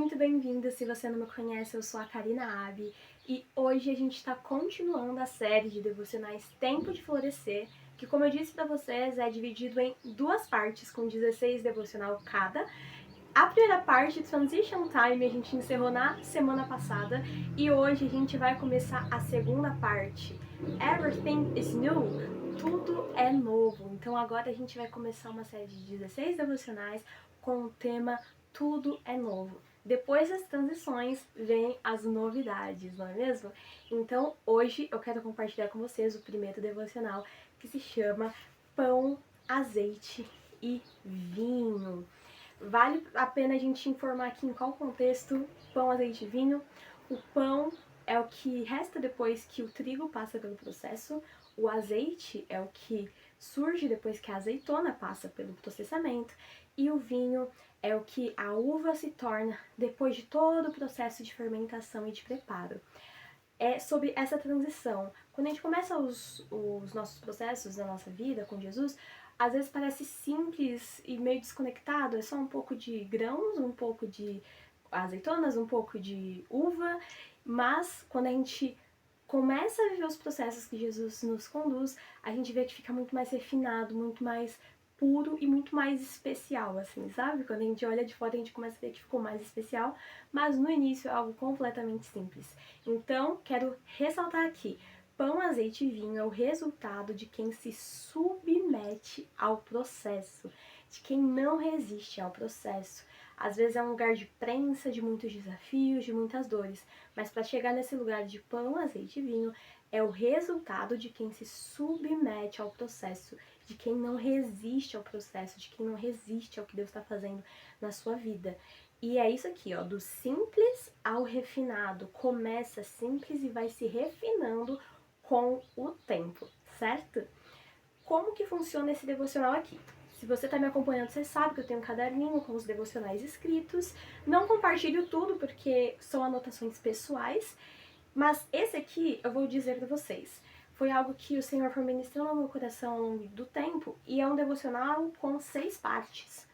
muito bem-vindo. Se você não me conhece, eu sou a Karina Abi e hoje a gente está continuando a série de devocionais Tempo de Florescer, que, como eu disse para vocês, é dividido em duas partes com 16 devocional cada. A primeira parte, Transition Time, a gente encerrou na semana passada e hoje a gente vai começar a segunda parte, Everything is New, tudo é novo. Então agora a gente vai começar uma série de 16 devocionais com o tema Tudo é Novo. Depois das transições vem as novidades, não é mesmo? Então hoje eu quero compartilhar com vocês o primeiro devocional, que se chama Pão, Azeite e Vinho. Vale a pena a gente informar aqui em qual contexto pão, azeite e vinho. O pão é o que resta depois que o trigo passa pelo processo, o azeite é o que surge depois que a azeitona passa pelo processamento, e o vinho é o que a uva se torna depois de todo o processo de fermentação e de preparo. É sobre essa transição. Quando a gente começa os nossos processos da nossa vida com Jesus, às vezes parece simples e meio desconectado, é só um pouco de grãos, um pouco de azeitonas, um pouco de uva, mas quando a gente começa a viver os processos que Jesus nos conduz, a gente vê que fica muito mais refinado, muito mais puro e muito mais especial, assim, sabe? Quando a gente olha de fora, a gente começa a ver que ficou mais especial, mas no início é algo completamente simples. Então, quero ressaltar aqui, pão, azeite e vinho é o resultado de quem se submete ao processo, de quem não resiste ao processo. Às vezes é um lugar de prensa, de muitos desafios, de muitas dores, mas para chegar nesse lugar de pão, azeite e vinho, é o resultado de quem se submete ao processo, de quem não resiste ao processo, de quem não resiste ao que Deus está fazendo na sua vida. E é isso aqui, ó, do simples ao refinado. Começa simples e vai se refinando com o tempo, certo? Como que funciona esse devocional aqui? Se você está me acompanhando, você sabe que eu tenho um caderninho com os devocionais escritos. Não compartilho tudo porque são anotações pessoais, mas esse aqui eu vou dizer para vocês. Foi algo que o Senhor foi ministrando no meu coração ao longo do tempo e é um devocional com 6 partes.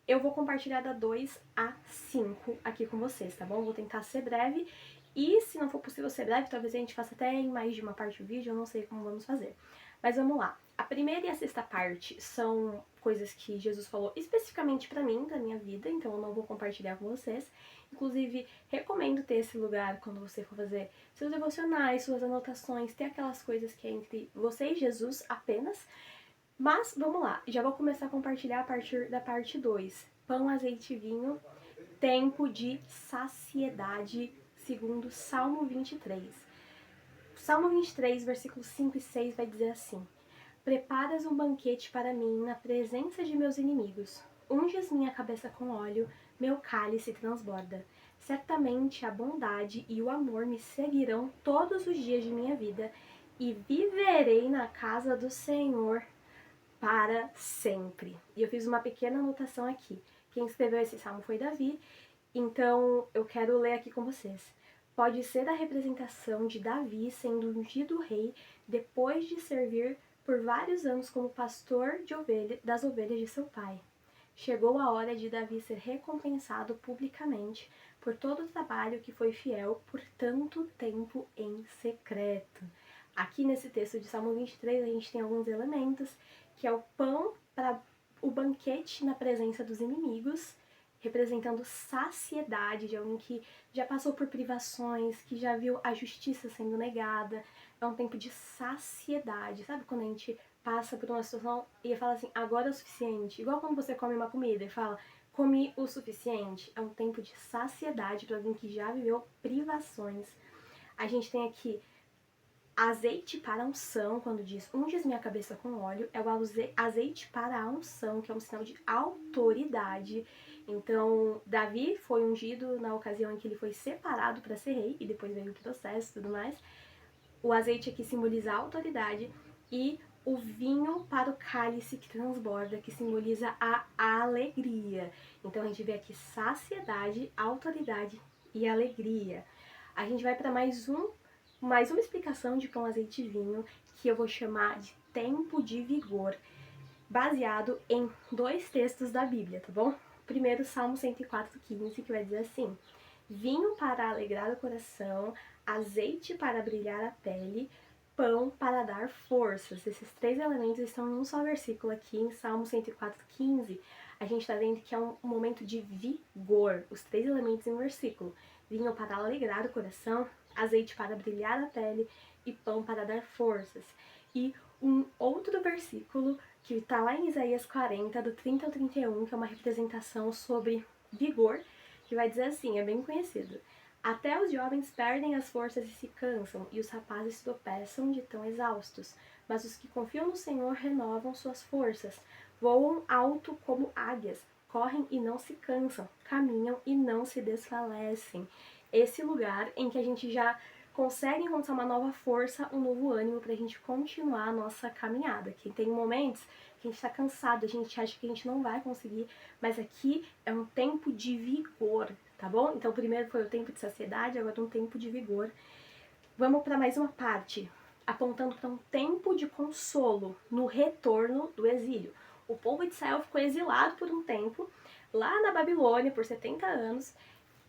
Eu vou compartilhar da 2 a 5 aqui com vocês, tá bom? Vou tentar ser breve e se não for possível ser breve, talvez a gente faça até em mais de uma parte do vídeo, eu não sei como vamos fazer. Mas vamos lá. A primeira e a sexta parte são coisas que Jesus falou especificamente pra mim, da minha vida, então eu não vou compartilhar com vocês. Inclusive, recomendo ter esse lugar quando você for fazer seus devocionais, suas anotações, ter aquelas coisas que é entre você e Jesus apenas. Mas vamos lá, já vou começar a compartilhar a partir da parte 2. Pão, azeite e vinho, tempo de saciedade, segundo Salmo 23. Salmo 23, versículos 5 e 6 vai dizer assim: Preparas um banquete para mim na presença de meus inimigos. Unges minha cabeça com óleo, meu cálice transborda. Certamente a bondade e o amor me seguirão todos os dias de minha vida, e viverei na casa do Senhor para sempre. E eu fiz uma pequena anotação aqui. Quem escreveu esse salmo foi Davi, então eu quero ler aqui com vocês. Pode ser a representação de Davi sendo ungido rei depois de servir por vários anos como pastor das ovelhas de seu pai. Chegou a hora de Davi ser recompensado publicamente por todo o trabalho que foi fiel por tanto tempo em secreto. Aqui nesse texto de Salmo 23 a gente tem alguns elementos, que é o pão para o banquete na presença dos inimigos, representando saciedade de alguém que já passou por privações, que já viu a justiça sendo negada. É um tempo de saciedade, sabe quando a gente passa por uma situação e fala assim, agora é o suficiente. Igual quando você come uma comida e fala, comi o suficiente. É um tempo de saciedade para alguém que já viveu privações. A gente tem aqui azeite para a unção, quando diz unges minha cabeça com óleo, é o azeite para a unção, que é um sinal de autoridade. Então, Davi foi ungido na ocasião em que ele foi separado para ser rei, e depois veio o processo e tudo mais. O azeite aqui simboliza a autoridade, e o vinho para o cálice que transborda, que simboliza a alegria. Então, a gente vê aqui saciedade, autoridade e alegria. A gente vai para mais uma explicação de pão, azeite e vinho, que eu vou chamar de tempo de vigor, baseado em 2 textos da Bíblia, tá bom? Primeiro, Salmo 104:15, que vai dizer assim: vinho para alegrar o coração, azeite para brilhar a pele, pão para dar forças. Esses três elementos estão em um só versículo aqui em Salmo 104:15. A gente está vendo que é um momento de vigor, os três elementos em um versículo. Vinho para alegrar o coração, azeite para brilhar a pele e pão para dar forças. E um outro versículo que está lá em Isaías 40, do 30 ao 31, que é uma representação sobre vigor, que vai dizer assim, é bem conhecido: até os jovens perdem as forças e se cansam, e os rapazes tropeçam de tão exaustos. Mas os que confiam no Senhor renovam suas forças, voam alto como águias, correm e não se cansam, caminham e não se desfalecem. Esse lugar em que a gente já consegue encontrar uma nova força, um novo ânimo pra gente continuar a nossa caminhada. Que tem momentos que a gente tá cansado, a gente acha que a gente não vai conseguir, mas aqui é um tempo de vigor, tá bom? Então primeiro foi o tempo de saciedade, agora um tempo de vigor. Vamos para mais uma parte, apontando para um tempo de consolo no retorno do exílio. O povo de Israel ficou exilado por um tempo, lá na Babilônia, por 70 anos.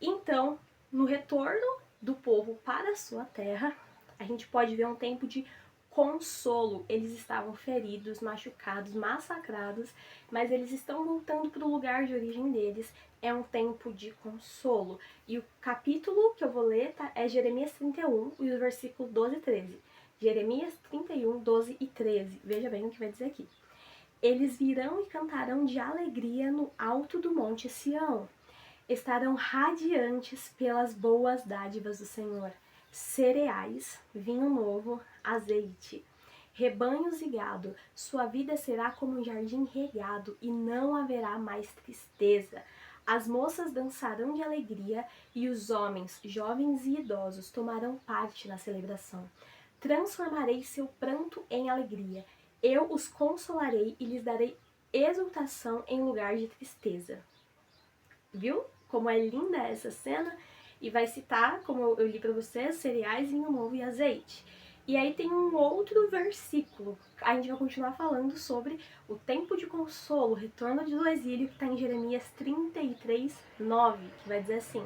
Então, no retorno do povo para a sua terra, a gente pode ver um tempo de consolo. Eles estavam feridos, machucados, massacrados, mas eles estão voltando para o lugar de origem deles. É um tempo de consolo. E o capítulo que eu vou ler é Jeremias 31, e o versículo 12 e 13. Jeremias 31, 12 e 13. Veja bem o que vai dizer aqui. Eles virão e cantarão de alegria no alto do monte Sião. Estarão radiantes pelas boas dádivas do Senhor. Cereais, vinho novo, azeite, rebanhos e gado. Sua vida será como um jardim regado e não haverá mais tristeza. As moças dançarão de alegria e os homens, jovens e idosos, tomarão parte na celebração. Transformarei seu pranto em alegria. Eu os consolarei e lhes darei exultação em lugar de tristeza. Viu como é linda essa cena? E vai citar, como eu li para vocês, cereais, vinho novo e azeite. E aí tem um outro versículo. A gente vai continuar falando sobre o tempo de consolo, o retorno do exílio, que está em Jeremias 33, 9, que vai dizer assim: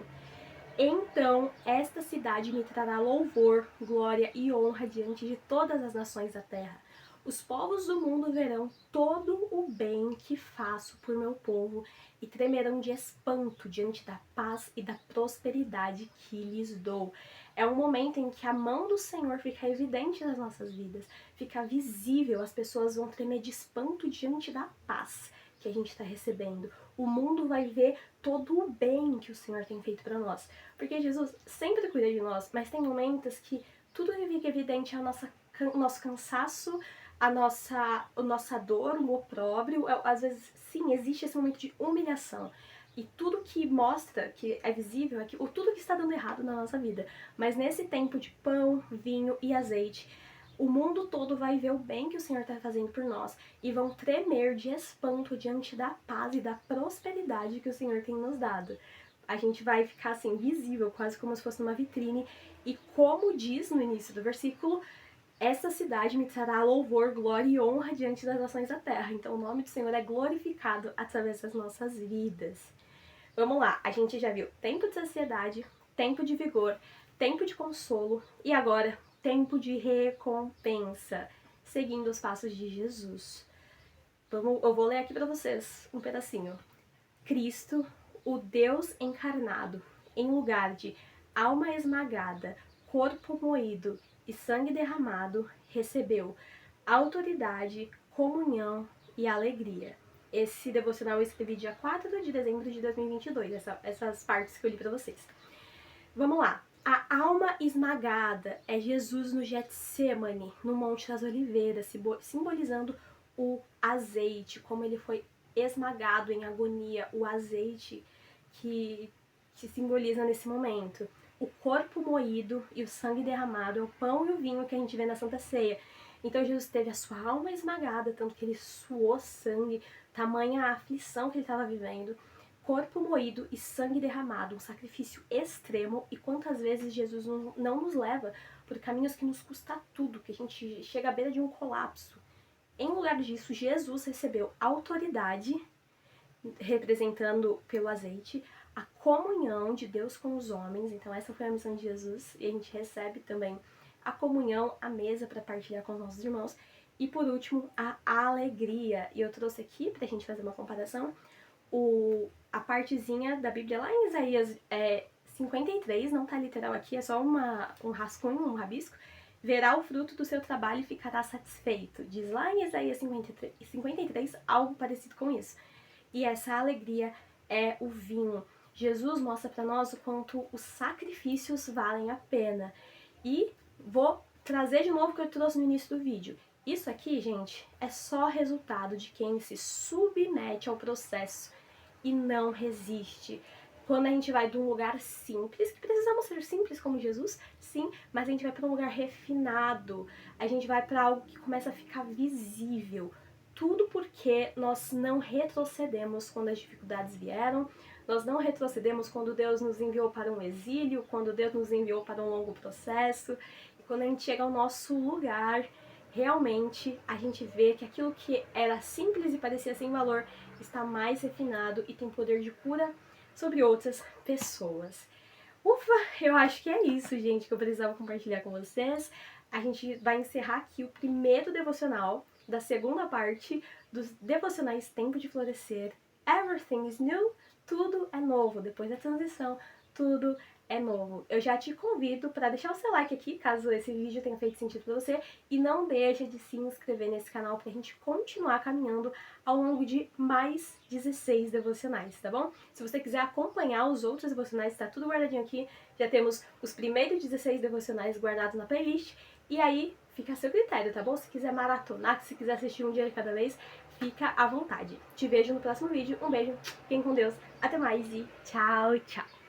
então esta cidade me trará louvor, glória e honra diante de todas as nações da terra. Os povos do mundo verão todo o bem que faço por meu povo e tremerão de espanto diante da paz e da prosperidade que lhes dou. É um momento em que a mão do Senhor fica evidente nas nossas vidas, fica visível, as pessoas vão tremer de espanto diante da paz que a gente está recebendo. O mundo vai ver todo o bem que o Senhor tem feito para nós. Porque Jesus sempre cuida de nós, mas tem momentos que tudo que fica evidente é o nosso cansaço, a nossa dor, o opróbrio. Às vezes, sim, existe esse momento de humilhação. E tudo que mostra, que é visível, é que tudo que está dando errado na nossa vida. Mas nesse tempo de pão, vinho e azeite, o mundo todo vai ver o bem que o Senhor está fazendo por nós e vão tremer de espanto diante da paz e da prosperidade que o Senhor tem nos dado. A gente vai ficar assim, visível, quase como se fosse uma vitrine. E como diz no início do versículo, essa cidade me trará louvor, glória e honra diante das nações da terra. Então o nome do Senhor é glorificado através das nossas vidas. Vamos lá, a gente já viu tempo de saciedade, tempo de vigor, tempo de consolo e agora tempo de recompensa, seguindo os passos de Jesus. Eu vou ler aqui para vocês um pedacinho. Cristo, o Deus encarnado, em lugar de alma esmagada, corpo moído e sangue derramado, recebeu autoridade, comunhão e alegria. Esse devocional eu escrevi dia 4 de dezembro de 2022, essas partes que eu li para vocês. Vamos lá. A alma esmagada é Jesus no Getsêmani, no Monte das Oliveiras, simbolizando o azeite, como ele foi esmagado em agonia, o azeite que simboliza nesse momento. O corpo moído e o sangue derramado é o pão e o vinho que a gente vê na Santa Ceia. Então Jesus teve a sua alma esmagada, tanto que ele suou sangue, tamanha a aflição que ele estava vivendo. Corpo moído e sangue derramado, um sacrifício extremo. E quantas vezes Jesus não nos leva por caminhos que nos custa tudo, que a gente chega à beira de um colapso. Em lugar disso, Jesus recebeu autoridade, representando pelo azeite, a comunhão de Deus com os homens. Então essa foi a missão de Jesus, e a gente recebe também a comunhão, a mesa para partilhar com os nossos irmãos. E por último, a alegria. E eu trouxe aqui pra gente fazer uma comparação a partezinha da Bíblia lá em Isaías 53, não tá literal aqui, é só um rascunho, um rabisco. Verá o fruto do seu trabalho e ficará satisfeito. Diz lá em Isaías 53 algo parecido com isso. E essa alegria é o vinho. Jesus mostra para nós o quanto os sacrifícios valem a pena. E vou trazer de novo o que eu trouxe no início do vídeo. Isso aqui, gente, é só resultado de quem se submete ao processo e não resiste. Quando a gente vai de um lugar simples, que precisamos ser simples como Jesus, sim, mas a gente vai para um lugar refinado, a gente vai para algo que começa a ficar visível. Tudo porque nós não retrocedemos quando as dificuldades vieram, nós não retrocedemos quando Deus nos enviou para um exílio, quando Deus nos enviou para um longo processo, e quando a gente chega ao nosso lugar, realmente a gente vê que aquilo que era simples e parecia sem valor está mais refinado e tem poder de cura sobre outras pessoas. Ufa, eu acho que é isso, gente, que eu precisava compartilhar com vocês. A gente vai encerrar aqui o primeiro devocional da segunda parte dos devocionais Tempo de Florescer. Everything is new, tudo é novo. Depois da transição, tudo é novo. Eu já te convido para deixar o seu like aqui, caso esse vídeo tenha feito sentido para você, e não deixe de se inscrever nesse canal para a gente continuar caminhando ao longo de mais 16 devocionais, tá bom? Se você quiser acompanhar os outros devocionais, tá tudo guardadinho aqui. Já temos os primeiros 16 devocionais guardados na playlist, e aí fica a seu critério, tá bom? Se quiser maratonar, se quiser assistir um dia de cada vez, fica à vontade. Te vejo no próximo vídeo. Um beijo, fiquem com Deus, até mais e tchau, tchau!